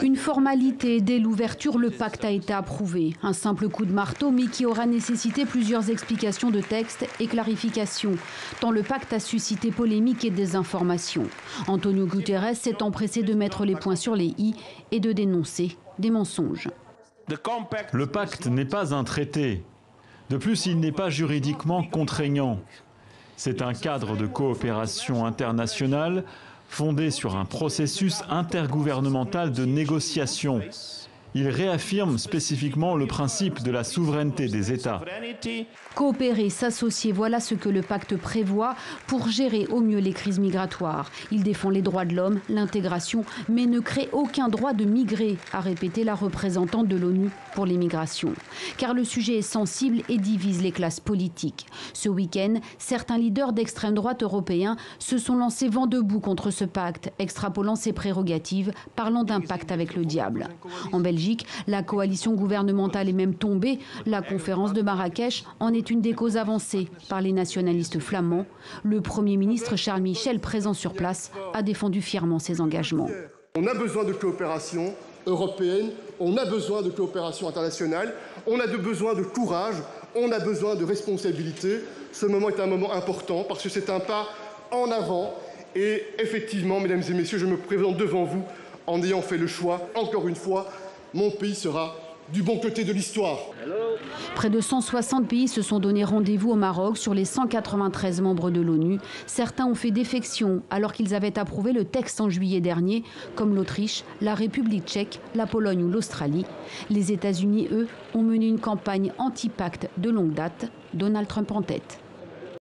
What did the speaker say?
Une formalité, dès l'ouverture, le pacte a été approuvé. Un simple coup de marteau, mais qui aura nécessité plusieurs explications de texte et clarifications, tant le pacte a suscité polémique et désinformation. Antonio Guterres s'est empressé de mettre les points sur les i et de dénoncer des mensonges. Le pacte n'est pas un traité. De plus, il n'est pas juridiquement contraignant. C'est un cadre de coopération internationale fondé sur un processus intergouvernemental de négociation. Il réaffirme spécifiquement le principe de la souveraineté des États. Coopérer, s'associer, voilà ce que le pacte prévoit pour gérer au mieux les crises migratoires. Il défend les droits de l'homme, l'intégration, mais ne crée aucun droit de migrer, a répété la représentante de l'ONU pour les migrations. Car le sujet est sensible et divise les classes politiques. Ce week-end, certains leaders d'extrême droite européens se sont lancés vent debout contre ce pacte, extrapolant ses prérogatives, parlant d'un pacte avec le diable. En Belgique, la coalition gouvernementale est même tombée. La conférence de Marrakech en est une des causes avancées par les nationalistes flamands. Le Premier ministre Charles Michel, présent sur place, a défendu fièrement ses engagements. On a besoin de coopération européenne, on a besoin de coopération internationale, on a besoin de courage, on a besoin de responsabilité. Ce moment est un moment important parce que c'est un pas en avant. Et effectivement, mesdames et messieurs, je me présente devant vous en ayant fait le choix, encore une fois, mon pays sera du bon côté de l'histoire. Près de 160 pays se sont donné rendez-vous au Maroc sur les 193 membres de l'ONU. Certains ont fait défection alors qu'ils avaient approuvé le texte en juillet dernier, comme l'Autriche, la République tchèque, la Pologne ou l'Australie. Les États-Unis, eux, ont mené une campagne anti-pacte de longue date, Donald Trump en tête.